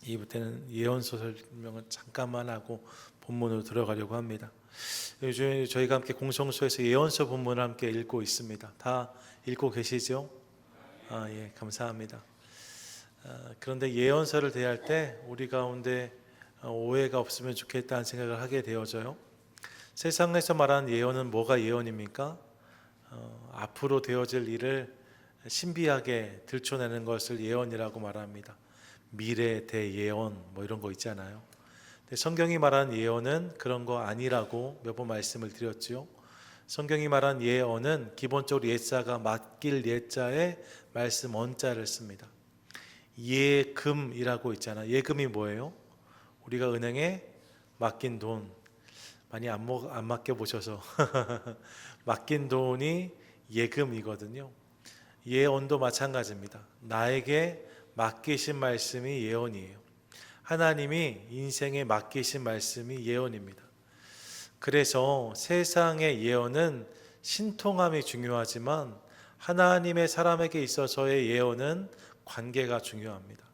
이부터는 예언서 설명을 잠깐만 하고 본문으로 들어가려고 합니다. 요즘 저희가 함께 공성소에서 예언서 본문을 함께 읽고 있습니다. 다 읽고 계시죠? 예, 감사합니다. 그런데 예언서를 대할 때 우리 가운데 오해가 없으면 좋겠다는 생각을 하게 되어져요. 세상에서 말하는 예언은 뭐가 예언입니까? 앞으로 되어질 일을 신비하게 들춰내는 것을 예언이라고 말합니다. 미래 대예언 뭐 이런 거 있잖아요. 근데 성경이 말하는 예언은 그런 거 아니라고 몇 번 말씀을 드렸죠. 성경이 말하는 예언은 기본적으로 예자가 맡길 예자에 말씀 언자를 씁니다. 예금이라고 있잖아. 예금이 뭐예요? 우리가 은행에 맡긴 돈, 많이 안 맡겨 보셔서 맡긴 돈이 예금이거든요. 예언도 마찬가지입니다. 나에게 맡기신 말씀이 예언이에요. 하나님이 인생에 맡기신 말씀이 예언입니다. 그래서 세상의 예언은 신통함이 중요하지만 하나님의 사람에게 있어서의 예언은 관계가 중요합니다.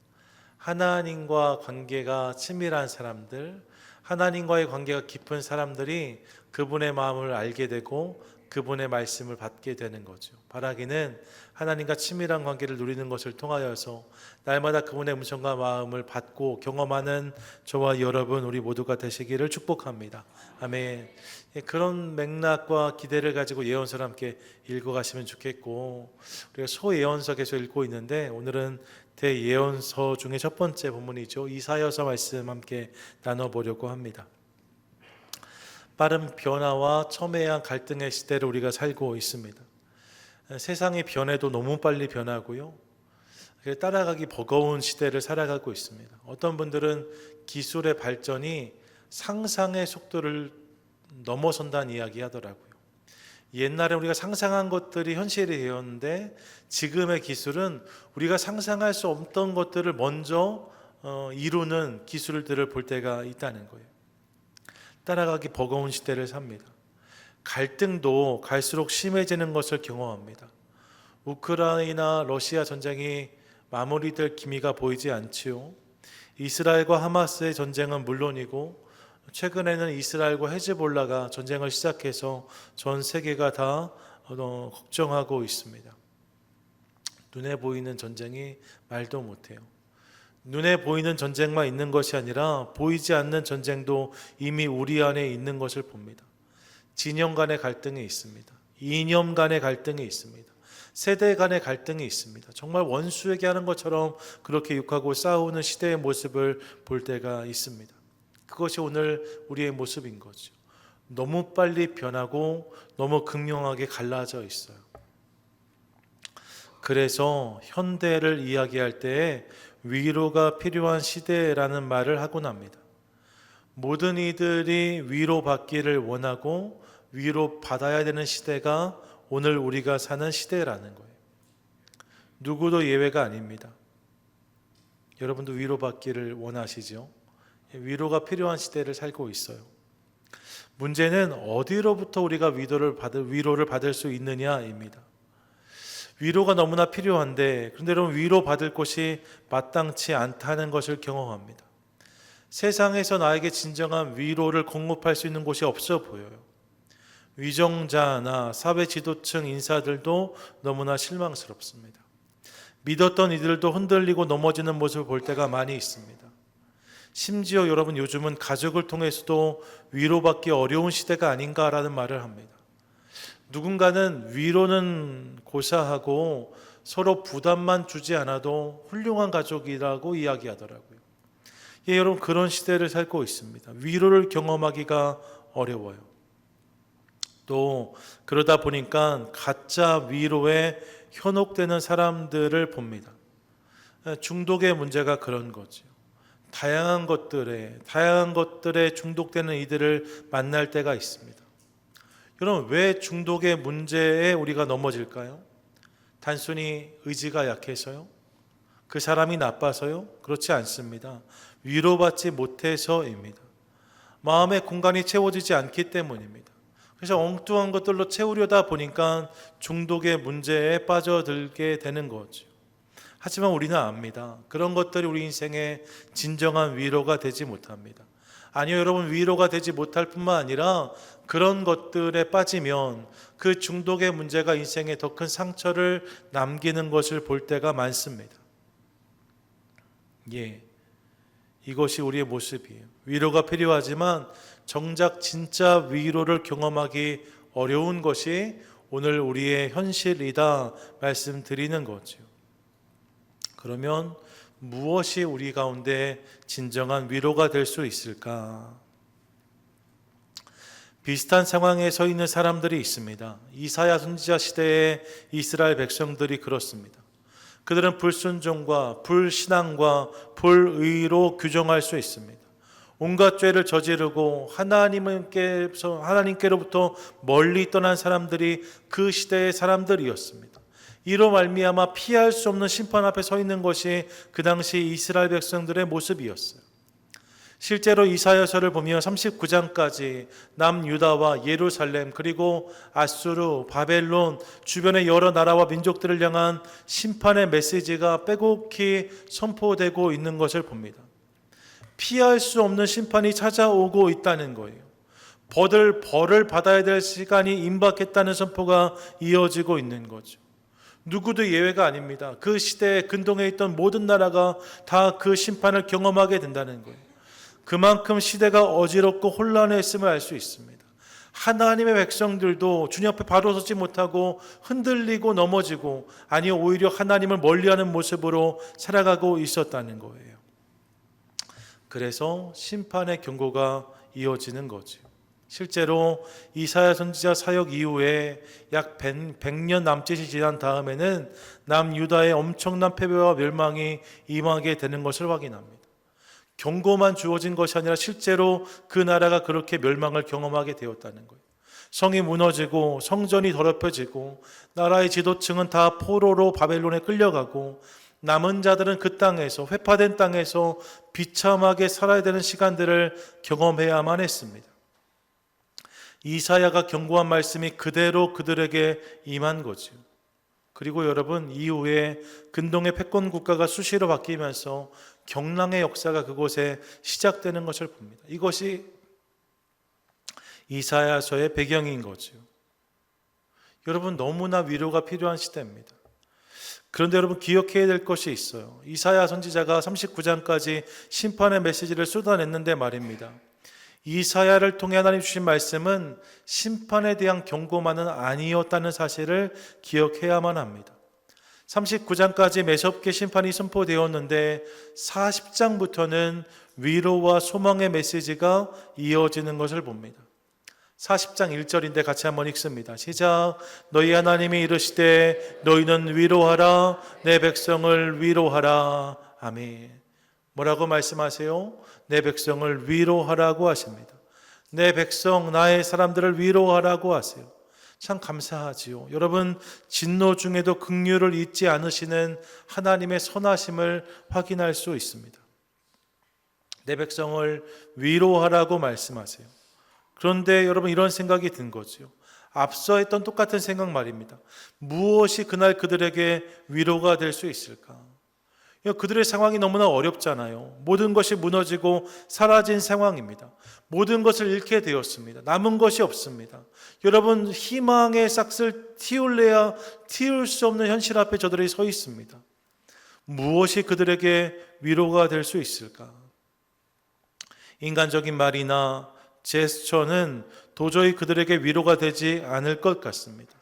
하나님과 관계가 친밀한 사람들, 하나님과의 관계가 깊은 사람들이 그분의 마음을 알게 되고 그분의 말씀을 받게 되는 거죠. 바라기는 하나님과 친밀한 관계를 누리는 것을 통하여서 날마다 그분의 음성과 마음을 받고 경험하는 저와 여러분 우리 모두가 되시기를 축복합니다. 아멘. 그런 맥락과 기대를 가지고 예언서를 함께 읽어가시면 좋겠고, 우리가 소예언서 계속 읽고 있는데 오늘은 대예언서 중에 첫 번째 본문이죠. 이사야서 말씀 함께 나눠보려고 합니다. 빠른 변화와 첨예한 갈등의 시대를 우리가 살고 있습니다. 세상이 변해도 너무 빨리 변하고요, 따라가기 버거운 시대를 살아가고 있습니다. 어떤 분들은 기술의 발전이 상상의 속도를 넘어선다는 이야기 하더라고요. 옛날에 우리가 상상한 것들이 현실이 되었는데 지금의 기술은 우리가 상상할 수 없던 것들을 먼저 이루는 기술들을 볼 때가 있다는 거예요. 따라가기 버거운 시대를 삽니다. 갈등도 갈수록 심해지는 것을 경험합니다. 우크라이나 러시아 전쟁이 마무리될 기미가 보이지 않지요. 이스라엘과 하마스의 전쟁은 물론이고 최근에는 이스라엘과 헤즈볼라가 전쟁을 시작해서 전 세계가 다 걱정하고 있습니다. 눈에 보이는 전쟁이 말도 못해요. 눈에 보이는 전쟁만 있는 것이 아니라 보이지 않는 전쟁도 이미 우리 안에 있는 것을 봅니다. 진영 간의 갈등이 있습니다. 이념 간의 갈등이 있습니다. 세대 간의 갈등이 있습니다. 정말 원수에게 하는 것처럼 그렇게 욕하고 싸우는 시대의 모습을 볼 때가 있습니다. 그것이 오늘 우리의 모습인 거죠. 너무 빨리 변하고 너무 극명하게 갈라져 있어요. 그래서 현대를 이야기할 때에 위로가 필요한 시대라는 말을 하곤 합니다. 모든 이들이 위로받기를 원하고 위로받아야 되는 시대가 오늘 우리가 사는 시대라는 거예요. 누구도 예외가 아닙니다. 여러분도 위로받기를 원하시죠? 위로가 필요한 시대를 살고 있어요. 문제는 어디로부터 우리가 위로를 받을 수 있느냐입니다. 위로가 너무나 필요한데, 그런데 여러분, 위로받을 곳이 마땅치 않다는 것을 경험합니다. 세상에서 나에게 진정한 위로를 공급할 수 있는 곳이 없어 보여요. 위정자나 사회 지도층 인사들도 너무나 실망스럽습니다. 믿었던 이들도 흔들리고 넘어지는 모습을 볼 때가 많이 있습니다. 심지어 여러분, 요즘은 가족을 통해서도 위로받기 어려운 시대가 아닌가라는 말을 합니다. 누군가는 위로는 고사하고 서로 부담만 주지 않아도 훌륭한 가족이라고 이야기하더라고요. 예, 여러분, 그런 시대를 살고 있습니다. 위로를 경험하기가 어려워요. 또 그러다 보니까 가짜 위로에 현혹되는 사람들을 봅니다. 중독의 문제가 그런 거죠. 다양한 것들에 중독되는 이들을 만날 때가 있습니다. 여러분, 왜 중독의 문제에 우리가 넘어질까요? 단순히 의지가 약해서요? 그 사람이 나빠서요? 그렇지 않습니다. 위로받지 못해서입니다. 마음의 공간이 채워지지 않기 때문입니다. 그래서 엉뚱한 것들로 채우려다 보니까 중독의 문제에 빠져들게 되는 거죠. 하지만 우리는 압니다. 그런 것들이 우리 인생의 진정한 위로가 되지 못합니다. 아니요, 여러분, 위로가 되지 못할 뿐만 아니라 그런 것들에 빠지면 그 중독의 문제가 인생에 더 큰 상처를 남기는 것을 볼 때가 많습니다. 이것이 우리의 모습이에요. 위로가 필요하지만 정작 진짜 위로를 경험하기 어려운 것이 오늘 우리의 현실이다 말씀드리는 거죠. 그러면 무엇이 우리 가운데 진정한 위로가 될 수 있을까? 비슷한 상황에 서 있는 사람들이 있습니다. 이사야 선지자 시대의 이스라엘 백성들이 그렇습니다. 그들은 불순종과 불신앙과 불의로 규정할 수 있습니다. 온갖 죄를 저지르고 하나님께로부터 멀리 떠난 사람들이 그 시대의 사람들이었습니다. 이로 말미암아 피할 수 없는 심판 앞에 서 있는 것이 그 당시 이스라엘 백성들의 모습이었어요. 실제로 이사야서를 보면 39장까지 남유다와 예루살렘 그리고 아수르, 바벨론 주변의 여러 나라와 민족들을 향한 심판의 메시지가 빼곡히 선포되고 있는 것을 봅니다. 피할 수 없는 심판이 찾아오고 있다는 거예요. 벌을 받아야 될 시간이 임박했다는 선포가 이어지고 있는 거죠. 누구도 예외가 아닙니다. 그 시대에 근동에 있던 모든 나라가 다 그 심판을 경험하게 된다는 거예요. 그만큼 시대가 어지럽고 혼란했음을 알 수 있습니다. 하나님의 백성들도 주님 앞에 바로 서지 못하고 흔들리고 넘어지고, 아니 오히려 하나님을 멀리하는 모습으로 살아가고 있었다는 거예요. 그래서 심판의 경고가 이어지는 거죠. 실제로 이사야 선지자 사역 이후에 약 100년 남짓이 지난 다음에는 남유다의 엄청난 패배와 멸망이 임하게 되는 것을 확인합니다. 경고만 주어진 것이 아니라 실제로 그 나라가 그렇게 멸망을 경험하게 되었다는 거예요. 성이 무너지고 성전이 더럽혀지고 나라의 지도층은 다 포로로 바벨론에 끌려가고 남은 자들은 그 땅에서, 회파된 땅에서 비참하게 살아야 되는 시간들을 경험해야만 했습니다. 이사야가 경고한 말씀이 그대로 그들에게 임한 거죠. 그리고 여러분, 이후에 근동의 패권 국가가 수시로 바뀌면서 경랑의 역사가 그곳에 시작되는 것을 봅니다. 이것이 이사야서의 배경인 거죠. 여러분, 너무나 위로가 필요한 시대입니다. 그런데 여러분, 기억해야 될 것이 있어요. 이사야 선지자가 39장까지 심판의 메시지를 쏟아냈는데 말입니다. 이사야를 통해 하나님 주신 말씀은 심판에 대한 경고만은 아니었다는 사실을 기억해야만 합니다. 39장까지 매섭게 심판이 선포되었는데 40장부터는 위로와 소망의 메시지가 이어지는 것을 봅니다. 40장 1절인데 같이 한번 읽습니다. 시작. 너희 하나님이 이르시되 너희는 위로하라, 내 백성을 위로하라. 아멘. 뭐라고 말씀하세요? 내 백성을 위로하라고 하십니다. 내 백성, 나의 사람들을 위로하라고 하세요. 참 감사하지요. 여러분, 진노 중에도 긍휼을 잊지 않으시는 하나님의 선하심을 확인할 수 있습니다. 내 백성을 위로하라고 말씀하세요. 그런데 여러분, 이런 생각이 든 거죠. 앞서 했던 똑같은 생각 말입니다. 무엇이 그날 그들에게 위로가 될 수 있을까? 그들의 상황이 너무나 어렵잖아요. 모든 것이 무너지고 사라진 상황입니다. 모든 것을 잃게 되었습니다. 남은 것이 없습니다. 여러분, 희망의 싹을 틔울래야 틔울 수 없는 현실 앞에 저들이 서 있습니다. 무엇이 그들에게 위로가 될 수 있을까? 인간적인 말이나 제스처는 도저히 그들에게 위로가 되지 않을 것 같습니다.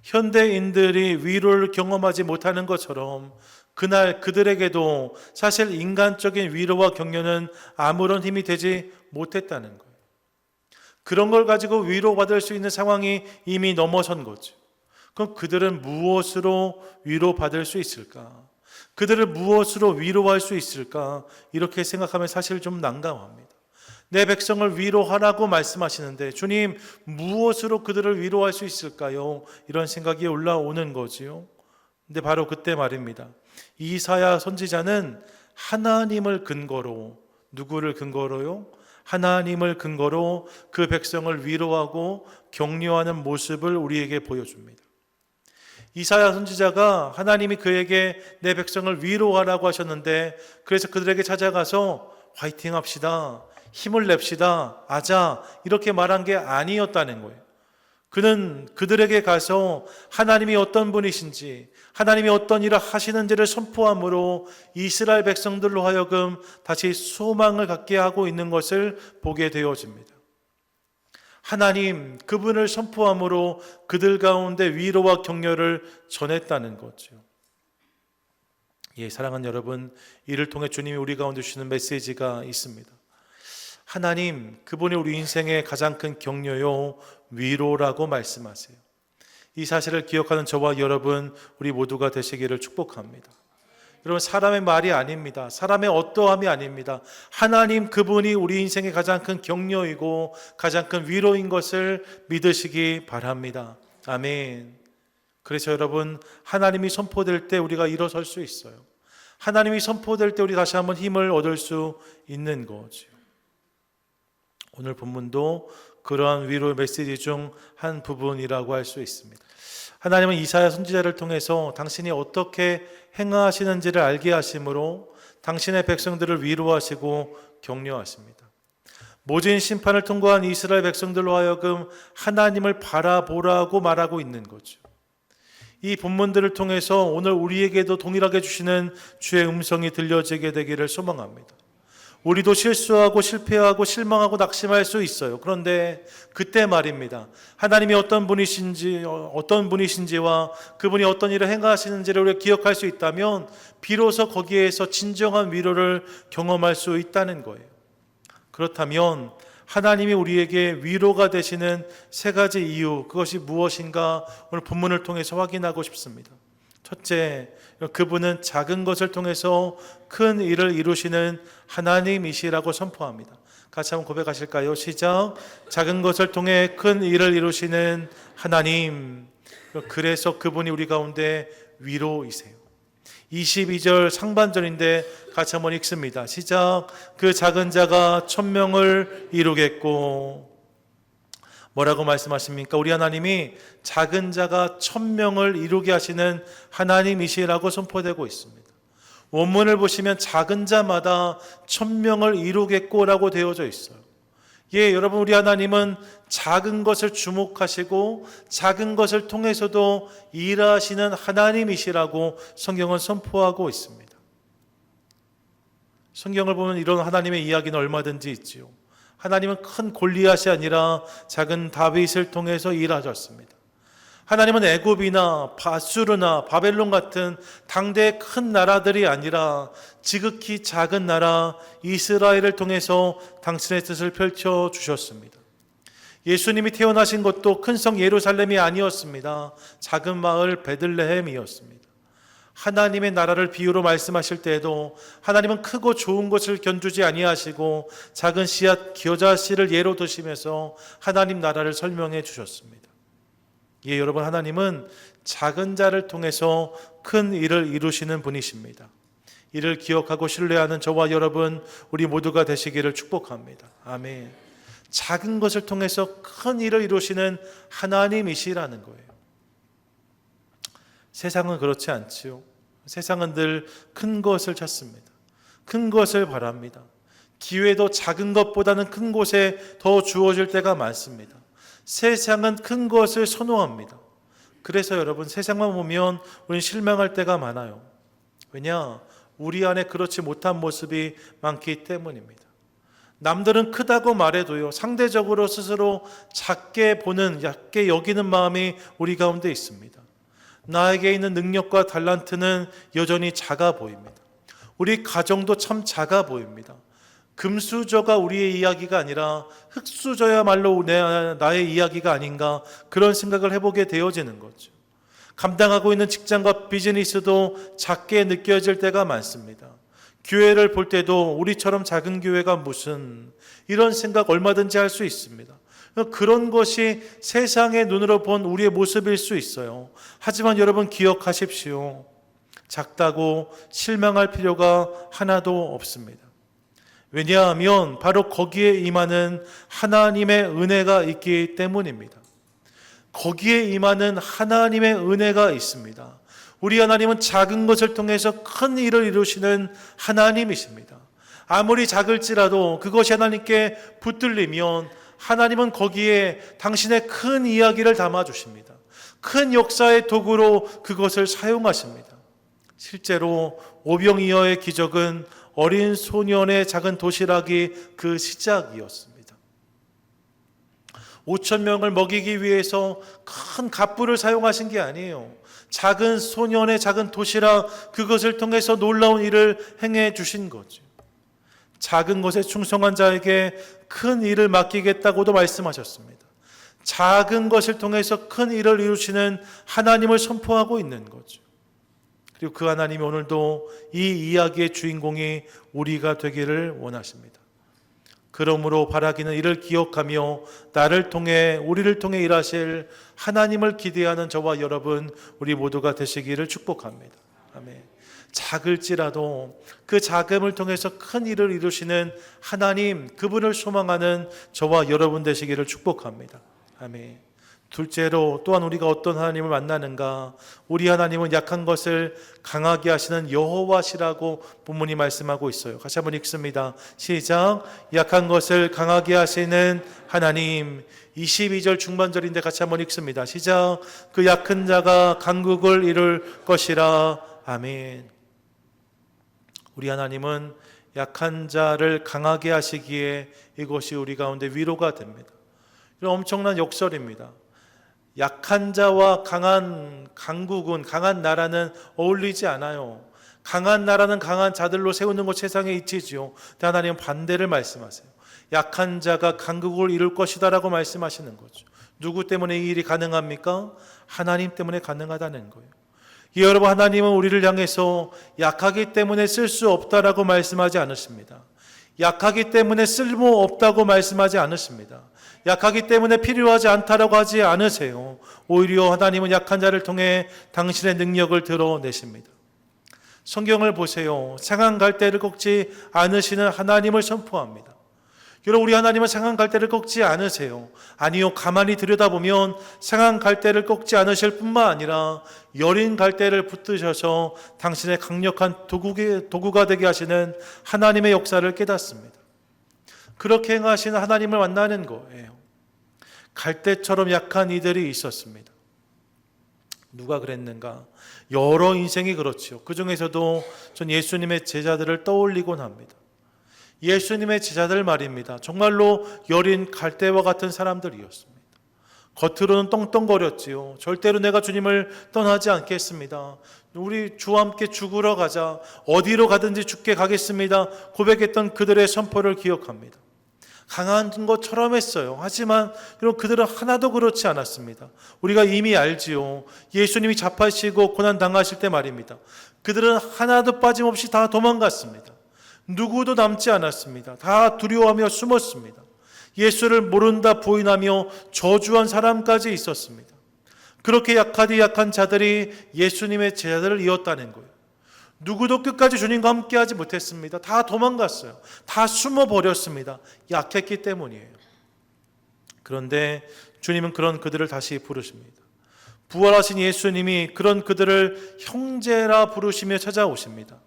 현대인들이 위로를 경험하지 못하는 것처럼 그날 그들에게도 사실 인간적인 위로와 격려는 아무런 힘이 되지 못했다는 거예요. 그런 걸 가지고 위로받을 수 있는 상황이 이미 넘어선 거죠. 그럼 그들은 무엇으로 위로받을 수 있을까? 그들을 무엇으로 위로할 수 있을까? 이렇게 생각하면 사실 좀 난감합니다. 내 백성을 위로하라고 말씀하시는데 주님, 무엇으로 그들을 위로할 수 있을까요? 이런 생각이 올라오는 거지요. 근데 바로 그때 말입니다. 이사야 선지자는 하나님을 근거로, 누구를 근거로요? 하나님을 근거로 그 백성을 위로하고 격려하는 모습을 우리에게 보여줍니다. 이사야 선지자가 하나님이 그에게 내 백성을 위로하라고 하셨는데, 그래서 그들에게 찾아가서 화이팅 합시다, 힘을 냅시다, 아자, 이렇게 말한 게 아니었다는 거예요. 그는 그들에게 가서 하나님이 어떤 분이신지, 하나님이 어떤 일을 하시는지를 선포함으로 이스라엘 백성들로 하여금 다시 소망을 갖게 하고 있는 것을 보게 되어집니다. 하나님, 그분을 선포함으로 그들 가운데 위로와 격려를 전했다는 거죠. 예, 사랑하는 여러분, 이를 통해 주님이 우리 가운데 주시는 메시지가 있습니다. 하나님, 그분이 우리 인생의 가장 큰 격려요, 위로라고 말씀하세요. 이 사실을 기억하는 저와 여러분, 우리 모두가 되시기를 축복합니다. 여러분, 사람의 말이 아닙니다. 사람의 어떠함이 아닙니다. 하나님 그분이 우리 인생의 가장 큰 격려이고 가장 큰 위로인 것을 믿으시기 바랍니다. 아멘. 그래서 여러분, 하나님이 선포될 때 우리가 일어설 수 있어요. 하나님이 선포될 때 우리 다시 한번 힘을 얻을 수 있는 거죠. 오늘 본문도 그러한 위로의 메시지 중 한 부분이라고 할 수 있습니다. 하나님은 이사야 선지자를 통해서 당신이 어떻게 행하시는지를 알게 하심으로 당신의 백성들을 위로하시고 격려하십니다. 모진 심판을 통과한 이스라엘 백성들로 하여금 하나님을 바라보라고 말하고 있는 거죠. 이 본문들을 통해서 오늘 우리에게도 동일하게 주시는 주의 음성이 들려지게 되기를 소망합니다. 우리도 실수하고 실패하고 실망하고 낙심할 수 있어요. 그런데 그때 말입니다. 하나님이 어떤 분이신지와 그분이 어떤 일을 행하시는지를 우리가 기억할 수 있다면 비로소 거기에서 진정한 위로를 경험할 수 있다는 거예요. 그렇다면 하나님이 우리에게 위로가 되시는 세 가지 이유, 그것이 무엇인가 오늘 본문을 통해서 확인하고 싶습니다. 첫째, 그분은 작은 것을 통해서 큰 일을 이루시는 하나님이시라고 선포합니다. 같이 한번 고백하실까요? 시작. 작은 것을 통해 큰 일을 이루시는 하나님. 그래서 그분이 우리 가운데 위로이세요. 22절 상반절인데 같이 한번 읽습니다. 시작. 그 작은 자가 1000명을 이루겠고. 뭐라고 말씀하십니까? 우리 하나님이 작은 자가 1000명을 이루게 하시는 하나님이시라고 선포되고 있습니다. 원문을 보시면 작은 자마다 1000명을 이루겠고라고 되어져 있어요. 예, 여러분, 우리 하나님은 작은 것을 주목하시고 작은 것을 통해서도 일하시는 하나님이시라고 성경은 선포하고 있습니다. 성경을 보면 이런 하나님의 이야기는 얼마든지 있지요. 하나님은 큰 골리앗이 아니라 작은 다윗을 통해서 일하셨습니다. 하나님은 애굽이나 바수르나 바벨론 같은 당대의 큰 나라들이 아니라 지극히 작은 나라 이스라엘을 통해서 당신의 뜻을 펼쳐주셨습니다. 예수님이 태어나신 것도 큰 성 예루살렘이 아니었습니다. 작은 마을 베들레헴이었습니다. 하나님의 나라를 비유로 말씀하실 때에도 하나님은 크고 좋은 것을 견주지 아니하시고 작은 씨앗 겨자씨를 예로 드시면서 하나님 나라를 설명해 주셨습니다. 예, 여러분, 하나님은 작은 자를 통해서 큰 일을 이루시는 분이십니다. 이를 기억하고 신뢰하는 저와 여러분, 우리 모두가 되시기를 축복합니다. 아멘. 작은 것을 통해서 큰 일을 이루시는 하나님이시라는 거예요. 세상은 그렇지 않지요. 세상은 늘 큰 것을 찾습니다. 큰 것을 바랍니다. 기회도 작은 것보다는 큰 곳에 더 주어질 때가 많습니다. 세상은 큰 것을 선호합니다. 그래서 여러분, 세상만 보면 우리는 실망할 때가 많아요. 왜냐? 우리 안에 그렇지 못한 모습이 많기 때문입니다. 남들은 크다고 말해도요, 상대적으로 스스로 작게 보는, 얕게 여기는 마음이 우리 가운데 있습니다. 나에게 있는 능력과 달란트는 여전히 작아 보입니다. 우리 가정도 참 작아 보입니다. 금수저가 우리의 이야기가 아니라 흙수저야말로 나의 이야기가 아닌가, 그런 생각을 해보게 되어지는 거죠. 감당하고 있는 직장과 비즈니스도 작게 느껴질 때가 많습니다. 교회를 볼 때도 우리처럼 작은 교회가 무슨, 이런 생각 얼마든지 할 수 있습니다. 그런 것이 세상의 눈으로 본 우리의 모습일 수 있어요. 하지만 여러분, 기억하십시오. 작다고 실망할 필요가 하나도 없습니다. 왜냐하면 바로 거기에 임하는 하나님의 은혜가 있기 때문입니다. 거기에 임하는 하나님의 은혜가 있습니다. 우리 하나님은 작은 것을 통해서 큰 일을 이루시는 하나님이십니다. 아무리 작을지라도 그것이 하나님께 붙들리면 하나님은 거기에 당신의 큰 이야기를 담아주십니다. 큰 역사의 도구로 그것을 사용하십니다. 실제로 오병이어의 기적은 어린 소년의 작은 도시락이 그 시작이었습니다. 5천 명을 먹이기 위해서 큰 갑부를 사용하신 게 아니에요. 작은 소년의 작은 도시락, 그것을 통해서 놀라운 일을 행해 주신 거죠. 작은 것에 충성한 자에게 큰 일을 맡기겠다고도 말씀하셨습니다. 작은 것을 통해서 큰 일을 이루시는 하나님을 선포하고 있는 거죠. 그리고 그 하나님이 오늘도 이 이야기의 주인공이 우리가 되기를 원하십니다. 그러므로 바라기는 이를 기억하며 나를 통해, 우리를 통해 일하실 하나님을 기대하는 저와 여러분, 우리 모두가 되시기를 축복합니다. 아멘. 작을지라도 그 작음을 통해서 큰 일을 이루시는 하나님, 그분을 소망하는 저와 여러분 되시기를 축복합니다. 아멘. 둘째로 또한 우리가 어떤 하나님을 만나는가? 우리 하나님은 약한 것을 강하게 하시는 여호와시라고 본문이 말씀하고 있어요. 같이 한번 읽습니다. 시작. 약한 것을 강하게 하시는 하나님. 22절 중반절인데 같이 한번 읽습니다. 시작. 그 약한 자가 강국을 이룰 것이라. 아멘. 우리 하나님은 약한 자를 강하게 하시기에 이것이 우리 가운데 위로가 됩니다. 이런 엄청난 역설입니다. 약한 자와 강한 강국은, 강한 나라는 어울리지 않아요. 강한 나라는 강한 자들로 세우는 것 세상에 있지요. 근데 하나님은 반대를 말씀하세요. 약한 자가 강국을 이룰 것이다 라고 말씀하시는 거죠. 누구 때문에 이 일이 가능합니까? 하나님 때문에 가능하다는 거예요. 여러분, 하나님은 우리를 향해서 약하기 때문에 쓸 수 없다라고 말씀하지 않으십니다. 약하기 때문에 쓸모없다고 말씀하지 않으십니다. 약하기 때문에 필요하지 않다라고 하지 않으세요. 오히려 하나님은 약한 자를 통해 당신의 능력을 드러내십니다. 성경을 보세요. 상한 갈대를 꺾지 않으시는 하나님을 선포합니다. 여러분, 우리 하나님은 상한 갈대를 꺾지 않으세요. 아니요, 가만히 들여다보면 상한 갈대를 꺾지 않으실 뿐만 아니라 여린 갈대를 붙드셔서 당신의 강력한 도구가 되게 하시는 하나님의 역사를 깨닫습니다. 그렇게 행하시는 하나님을 만나는 거예요. 갈대처럼 약한 이들이 있었습니다. 누가 그랬는가? 여러 인생이 그렇죠. 그 중에서도 전 예수님의 제자들을 떠올리곤 합니다. 예수님의 제자들 말입니다. 정말로 여린 갈대와 같은 사람들이었습니다. 겉으로는 떵떵거렸지요. 절대로 내가 주님을 떠나지 않겠습니다. 우리 주와 함께 죽으러 가자. 어디로 가든지 죽게 가겠습니다. 고백했던 그들의 선포를 기억합니다. 강한 것처럼 했어요. 하지만 그들은 하나도 그렇지 않았습니다. 우리가 이미 알지요. 예수님이 잡히시고 고난 당하실 때 말입니다. 그들은 하나도 빠짐없이 다 도망갔습니다. 누구도 남지 않았습니다. 다 두려워하며 숨었습니다. 예수를 모른다 부인하며 저주한 사람까지 있었습니다. 그렇게 약하디 약한 자들이 예수님의 제자들을 이었다는 거예요. 누구도 끝까지 주님과 함께하지 못했습니다. 다 도망갔어요. 다 숨어버렸습니다. 약했기 때문이에요. 그런데 주님은 그런 그들을 다시 부르십니다. 부활하신 예수님이 그런 그들을 형제라 부르시며 찾아오십니다.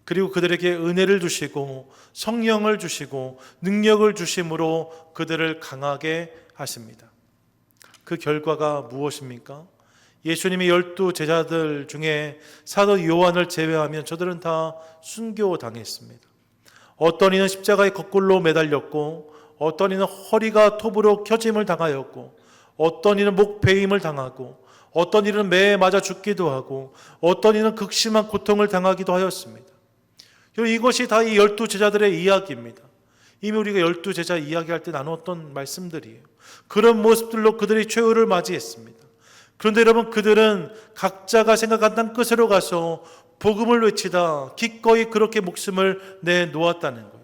그리고 그들에게 은혜를 주시고 성령을 주시고 능력을 주심으로 그들을 강하게 하십니다. 그 결과가 무엇입니까? 예수님이 12 제자들 중에 사도 요한을 제외하면 저들은 다 순교당했습니다. 어떤 이는 십자가에 거꾸로 매달렸고, 어떤 이는 허리가 톱으로 켜짐을 당하였고, 어떤 이는 목 베임을 당하고, 어떤 이는 매에 맞아 죽기도 하고, 어떤 이는 극심한 고통을 당하기도 하였습니다. 이것이 다 이 12 제자들의 이야기입니다. 이미 우리가 12 제자 이야기할 때 나눴던 말씀들이에요. 그런 모습들로 그들이 최후를 맞이했습니다. 그런데 여러분, 그들은 각자가 생각한 땅 끝으로 가서 복음을 외치다 기꺼이 그렇게 목숨을 내놓았다는 거예요.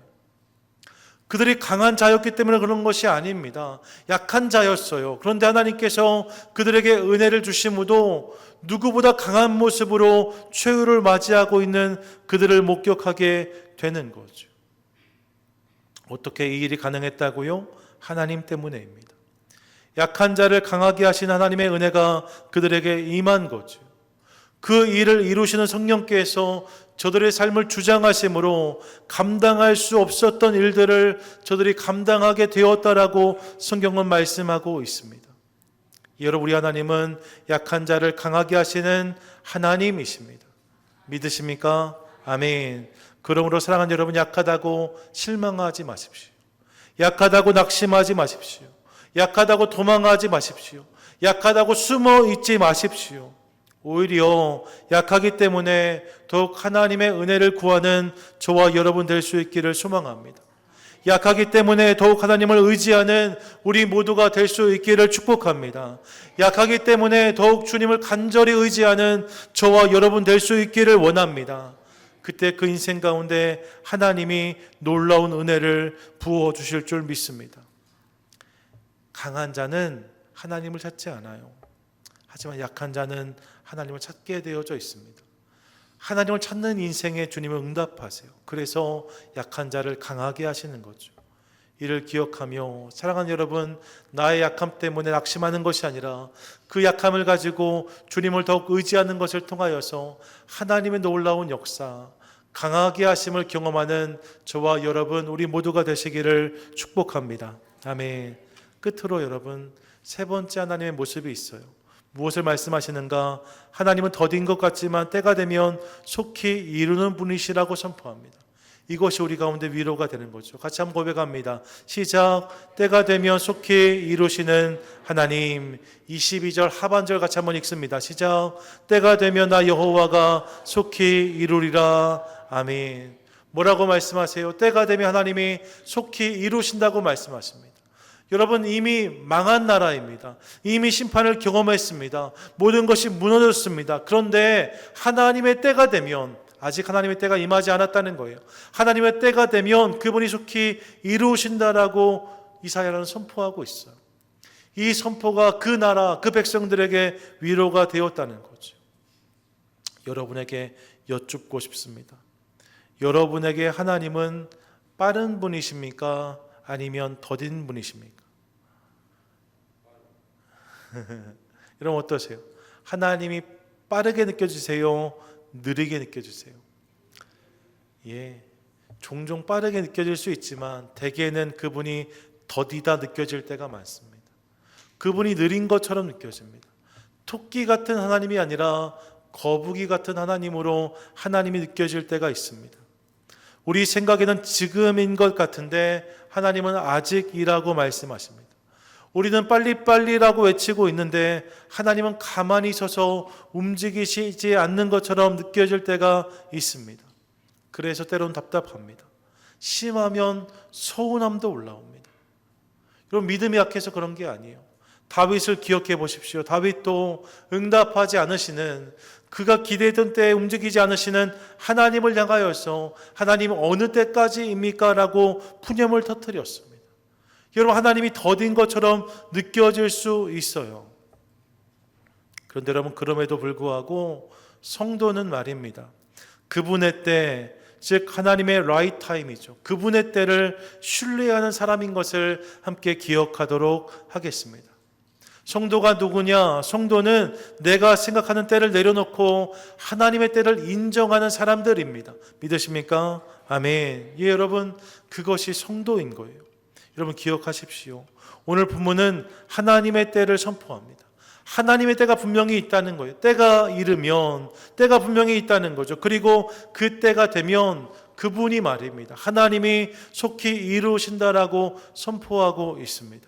그들이 강한 자였기 때문에 그런 것이 아닙니다. 약한 자였어요. 그런데 하나님께서 그들에게 은혜를 주심으로 누구보다 강한 모습으로 최후를 맞이하고 있는 그들을 목격하게 되는 거죠. 어떻게 이 일이 가능했다고요? 하나님 때문에입니다. 약한 자를 강하게 하신 하나님의 은혜가 그들에게 임한 거죠. 그 일을 이루시는 성령께서 저들의 삶을 주장하심으로 감당할 수 없었던 일들을 저들이 감당하게 되었다라고 성경은 말씀하고 있습니다. 여러분, 우리 하나님은 약한 자를 강하게 하시는 하나님이십니다. 믿으십니까? 아멘. 그러므로 사랑하는 여러분, 약하다고 실망하지 마십시오. 약하다고 낙심하지 마십시오. 약하다고 도망하지 마십시오. 약하다고 숨어 있지 마십시오. 오히려 약하기 때문에 더욱 하나님의 은혜를 구하는 저와 여러분 될 수 있기를 소망합니다. 약하기 때문에 더욱 하나님을 의지하는 우리 모두가 될 수 있기를 축복합니다. 약하기 때문에 더욱 주님을 간절히 의지하는 저와 여러분 될 수 있기를 원합니다. 그때 그 인생 가운데 하나님이 놀라운 은혜를 부어주실 줄 믿습니다. 강한 자는 하나님을 찾지 않아요. 하지만 약한 자는 하나님을 찾게 되어져 있습니다. 하나님을 찾는 인생에 주님을 응답하세요. 그래서 약한 자를 강하게 하시는 거죠. 이를 기억하며 사랑하는 여러분, 나의 약함 때문에 낙심하는 것이 아니라 그 약함을 가지고 주님을 더욱 의지하는 것을 통하여서 하나님의 놀라운 역사, 강하게 하심을 경험하는 저와 여러분 우리 모두가 되시기를 축복합니다. 아멘. 끝으로 여러분, 세 번째 하나님의 모습이 있어요. 무엇을 말씀하시는가? 하나님은 더딘 것 같지만 때가 되면 속히 이루는 분이시라고 선포합니다. 이것이 우리 가운데 위로가 되는 거죠. 같이 한번 고백합니다. 시작. 때가 되면 속히 이루시는 하나님. 22절 하반절 같이 한번 읽습니다. 시작. 때가 되면 나 여호와가 속히 이루리라. 아멘. 뭐라고 말씀하세요? 때가 되면 하나님이 속히 이루신다고 말씀하십니다. 여러분, 이미 망한 나라입니다. 이미 심판을 경험했습니다. 모든 것이 무너졌습니다. 그런데 하나님의 때가 되면, 아직 하나님의 때가 임하지 않았다는 거예요. 하나님의 때가 되면 그분이 속히 이루신다라고 이사야는 선포하고 있어요. 이 선포가 그 나라, 그 백성들에게 위로가 되었다는 거죠. 여러분에게 여쭙고 싶습니다. 여러분에게 하나님은 빠른 분이십니까? 아니면 더딘 분이십니까? 여러분 어떠세요? 하나님이 빠르게 느껴지세요? 느리게 느껴지세요? 예, 종종 빠르게 느껴질 수 있지만 대개는 그분이 더디다 느껴질 때가 많습니다. 그분이 느린 것처럼 느껴집니다. 토끼 같은 하나님이 아니라 거북이 같은 하나님으로 하나님이 느껴질 때가 있습니다. 우리 생각에는 지금인 것 같은데 하나님은 아직이라고 말씀하십니다. 우리는 빨리빨리라고 외치고 있는데 하나님은 가만히 서서 움직이시지 않는 것처럼 느껴질 때가 있습니다. 그래서 때로는 답답합니다. 심하면 서운함도 올라옵니다. 여러분, 믿음이 약해서 그런 게 아니에요. 다윗을 기억해 보십시오. 다윗도 응답하지 않으시는, 그가 기대했던 때에 움직이지 않으시는 하나님을 향하여서 하나님 어느 때까지입니까? 라고 푸념을 터뜨렸습니다. 여러분, 하나님이 더딘 것처럼 느껴질 수 있어요. 그런데 여러분, 그럼에도 불구하고 성도는 말입니다, 그분의 때, 즉 하나님의 라이트 타임이죠. 그분의 때를 신뢰하는 사람인 것을 함께 기억하도록 하겠습니다. 성도가 누구냐? 성도는 내가 생각하는 때를 내려놓고 하나님의 때를 인정하는 사람들입니다. 믿으십니까? 아멘. 예, 여러분, 그것이 성도인 거예요. 여러분 기억하십시오. 오늘 본문은 하나님의 때를 선포합니다. 하나님의 때가 분명히 있다는 거예요. 때가 이르면 때가 분명히 있다는 거죠. 그리고 그 때가 되면 그분이 말입니다, 하나님이 속히 이루신다라고 선포하고 있습니다.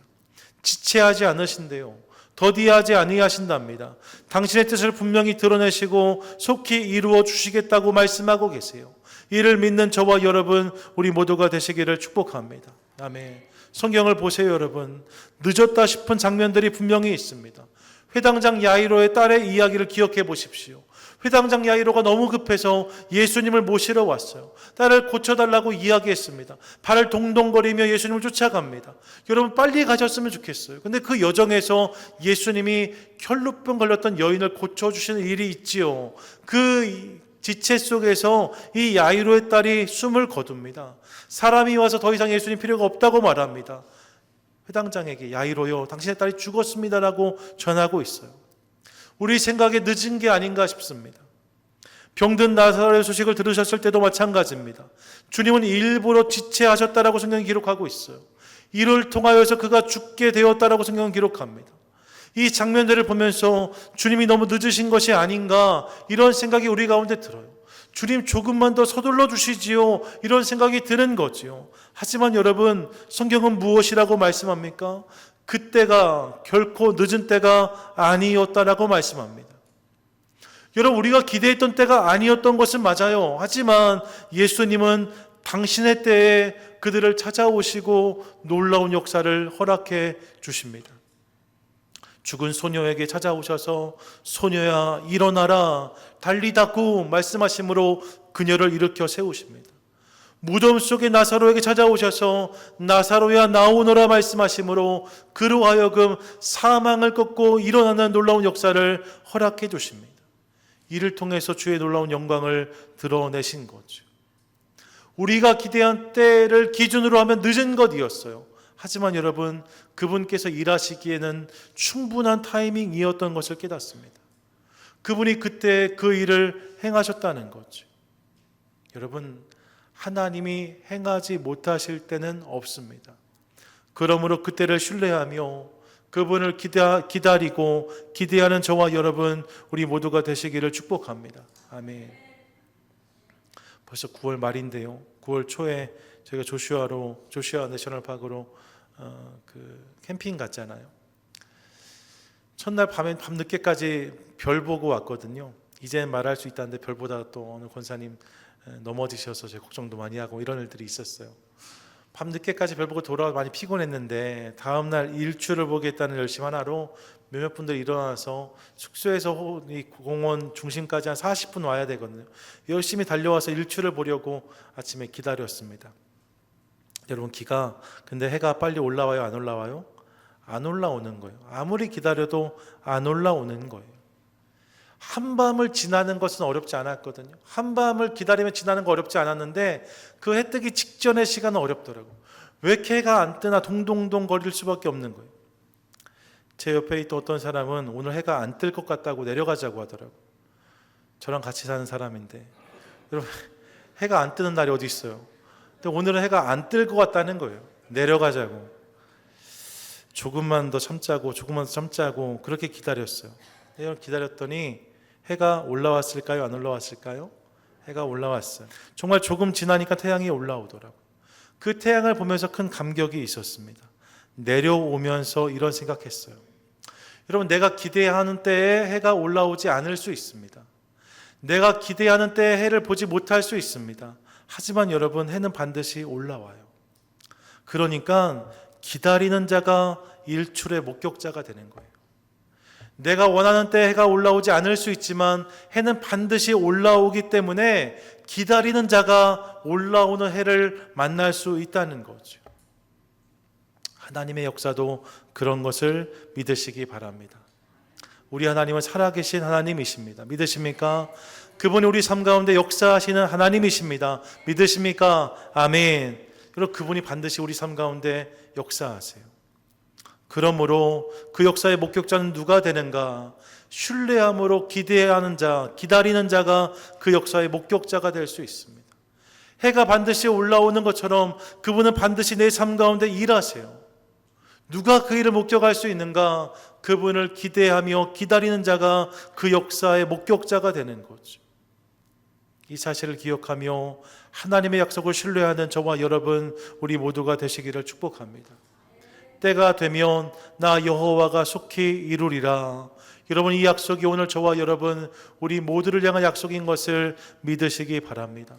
지체하지 않으신대요. 더디하지 아니하신답니다. 당신의 뜻을 분명히 드러내시고 속히 이루어 주시겠다고 말씀하고 계세요. 이를 믿는 저와 여러분 우리 모두가 되시기를 축복합니다. 아멘. 성경을 보세요. 여러분, 늦었다 싶은 장면들이 분명히 있습니다. 회당장 야이로의 딸의 이야기를 기억해 보십시오. 회당장 야이로가 너무 급해서 예수님을 모시러 왔어요. 딸을 고쳐달라고 이야기했습니다. 발을 동동거리며 예수님을 쫓아갑니다. 여러분, 빨리 가셨으면 좋겠어요. 근데 그 여정에서 예수님이 혈루병 걸렸던 여인을 고쳐주시는 일이 있지요. 그 지체 속에서 이 야이로의 딸이 숨을 거둡니다. 사람이 와서 더 이상 예수님 필요가 없다고 말합니다. 회당장에게 야이로요, 당신의 딸이 죽었습니다라고 전하고 있어요. 우리 생각에 늦은 게 아닌가 싶습니다. 병든 나사로의 소식을 들으셨을 때도 마찬가지입니다. 주님은 일부러 지체하셨다라고 성경이 기록하고 있어요. 이를 통하여서 그가 죽게 되었다라고 성경은 기록합니다. 이 장면들을 보면서 주님이 너무 늦으신 것이 아닌가, 이런 생각이 우리 가운데 들어요. 주님 조금만 더 서둘러 주시지요, 이런 생각이 드는 거지요. 하지만 여러분, 성경은 무엇이라고 말씀합니까? 그때가 결코 늦은 때가 아니었다라고 말씀합니다. 여러분, 우리가 기대했던 때가 아니었던 것은 맞아요. 하지만 예수님은 당신의 때에 그들을 찾아오시고 놀라운 역사를 허락해 주십니다. 죽은 소녀에게 찾아오셔서 소녀야 일어나라 달리다구 말씀하심으로 그녀를 일으켜 세우십니다. 무덤 속에 나사로에게 찾아오셔서 나사로야 나오너라 말씀하심으로 그로 하여금 사망을 꺾고 일어나는 놀라운 역사를 허락해 주십니다. 이를 통해서 주의 놀라운 영광을 드러내신 거죠. 우리가 기대한 때를 기준으로 하면 늦은 것이었어요. 하지만 여러분, 그분께서 일하시기에는 충분한 타이밍이었던 것을 깨닫습니다. 그분이 그때 그 일을 행하셨다는 거죠. 여러분, 하나님이 행하지 못하실 때는 없습니다. 그러므로 그때를 신뢰하며 그분을 기다리고 기대하는 저와 여러분, 우리 모두가 되시기를 축복합니다. 아멘. 벌써 9월 말인데요. 9월 초에 저희가 조슈아 내셔널 파크로 캠핑 갔잖아요. 첫날 밤 늦게까지 별 보고 왔거든요. 이제 말할 수 있다는데 별보다 또 오늘 권사님 넘어지셔서 제 걱정도 많이 하고 이런 일들이 있었어요. 밤 늦게까지 별 보고 돌아와 많이 피곤했는데 다음날 일출을 보겠다는 열심 하나로 몇몇 분들이 일어나서 숙소에서 이 공원 중심까지 한 40분 와야 되거든요. 열심히 달려와서 일출을 보려고 아침에 기다렸습니다. 여러분, 근데 해가 빨리 올라와요, 안 올라와요? 안 올라오는 거예요. 아무리 기다려도 안 올라오는 거예요. 한밤을 지나는 것은 어렵지 않았거든요. 한밤을 기다리면 지나는 거 어렵지 않았는데 그 해 뜨기 직전의 시간은 어렵더라고요. 왜 이렇게 해가 안 뜨나 동동동 거릴 수밖에 없는 거예요. 제 옆에 있던 어떤 사람은 오늘 해가 안 뜰 것 같다고 내려가자고 하더라고요. 저랑 같이 사는 사람인데, 여러분, 해가 안 뜨는 날이 어디 있어요? 근데 오늘은 해가 안 뜰 것 같다는 거예요. 내려가자고. 조금만 더 참자고 그렇게 기다렸어요. 기다렸더니 해가 올라왔을까요? 안 올라왔을까요? 해가 올라왔어요. 정말 조금 지나니까 태양이 올라오더라고요. 그 태양을 보면서 큰 감격이 있었습니다. 내려오면서 이런 생각했어요. 여러분, 내가 기대하는 때에 해가 올라오지 않을 수 있습니다. 내가 기대하는 때에 해를 보지 못할 수 있습니다. 하지만 여러분, 해는 반드시 올라와요. 그러니까 기다리는 자가 일출의 목격자가 되는 거예요. 내가 원하는 때 해가 올라오지 않을 수 있지만 해는 반드시 올라오기 때문에 기다리는 자가 올라오는 해를 만날 수 있다는 거죠. 하나님의 역사도 그런 것을 믿으시기 바랍니다. 우리 하나님은 살아계신 하나님이십니다. 믿으십니까? 그분이 우리 삶 가운데 역사하시는 하나님이십니다. 믿으십니까? 아멘. 여러분, 그분이 반드시 우리 삶 가운데 역사하세요. 그러므로 그 역사의 목격자는 누가 되는가? 신뢰함으로 기대하는 자, 기다리는 자가 그 역사의 목격자가 될 수 있습니다. 해가 반드시 올라오는 것처럼 그분은 반드시 내 삶 가운데 일하세요. 누가 그 일을 목격할 수 있는가? 그분을 기대하며 기다리는 자가 그 역사의 목격자가 되는 거죠. 이 사실을 기억하며 하나님의 약속을 신뢰하는 저와 여러분, 우리 모두가 되시기를 축복합니다. 때가 되면 나 여호와가 속히 이루리라. 여러분, 이 약속이 오늘 저와 여러분, 우리 모두를 향한 약속인 것을 믿으시기 바랍니다.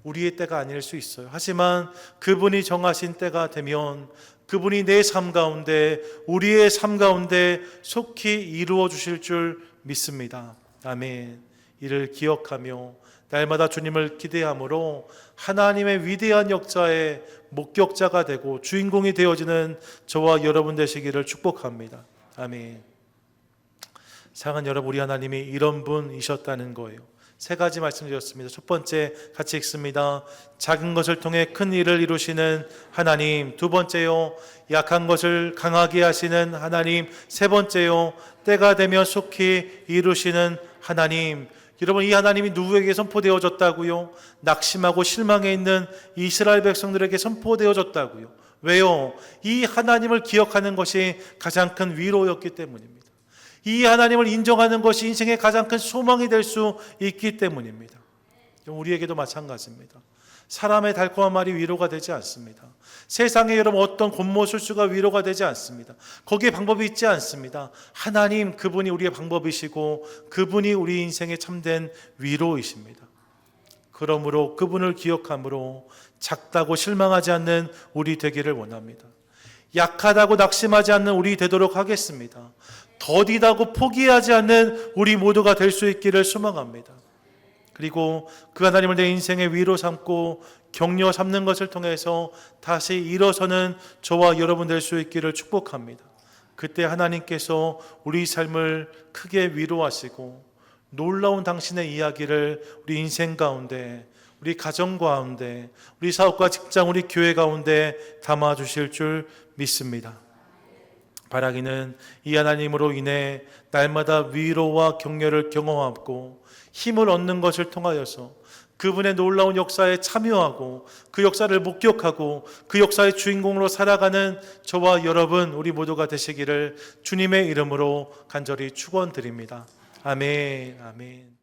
우리의 때가 아닐 수 있어요. 하지만 그분이 정하신 때가 되면 그분이 내 삶 가운데, 우리의 삶 가운데 속히 이루어 주실 줄 믿습니다. 아멘. 이를 기억하며 날마다 주님을 기대함으로 하나님의 위대한 역사의 목격자가 되고 주인공이 되어지는 저와 여러분 되시기를 축복합니다. 아멘. 사랑하는 여러분, 우리 하나님이 이런 분이셨다는 거예요. 세 가지 말씀드렸습니다. 첫 번째 같이 읽습니다. 작은 것을 통해 큰 일을 이루시는 하나님. 두 번째요, 약한 것을 강하게 하시는 하나님. 세 번째요, 때가 되면 속히 이루시는 하나님. 여러분, 이 하나님이 누구에게 선포되어졌다고요? 낙심하고 실망해 있는 이스라엘 백성들에게 선포되어졌다고요. 왜요? 이 하나님을 기억하는 것이 가장 큰 위로였기 때문입니다. 이 하나님을 인정하는 것이 인생의 가장 큰 소망이 될 수 있기 때문입니다. 우리에게도 마찬가지입니다. 사람의 달콤한 말이 위로가 되지 않습니다. 세상에 여러분 어떤 곤모술수가 위로가 되지 않습니다. 거기에 방법이 있지 않습니다. 하나님, 그분이 우리의 방법이시고 그분이 우리 인생의 참된 위로이십니다. 그러므로 그분을 기억함으로 작다고 실망하지 않는 우리 되기를 원합니다. 약하다고 낙심하지 않는 우리 되도록 하겠습니다. 더디다고 포기하지 않는 우리 모두가 될 수 있기를 소망합니다. 그리고 그 하나님을 내 인생의 위로 삼고 격려 삼는 것을 통해서 다시 일어서는 저와 여러분 될 수 있기를 축복합니다. 그때 하나님께서 우리 삶을 크게 위로하시고 놀라운 당신의 이야기를 우리 인생 가운데, 우리 가정 가운데, 우리 사업과 직장, 우리 교회 가운데 담아주실 줄 믿습니다. 바라기는 이 하나님으로 인해 날마다 위로와 격려를 경험하고 힘을 얻는 것을 통하여서 그분의 놀라운 역사에 참여하고 그 역사를 목격하고 그 역사의 주인공으로 살아가는 저와 여러분 우리 모두가 되시기를 주님의 이름으로 간절히 축원드립니다. 아멘, 아멘.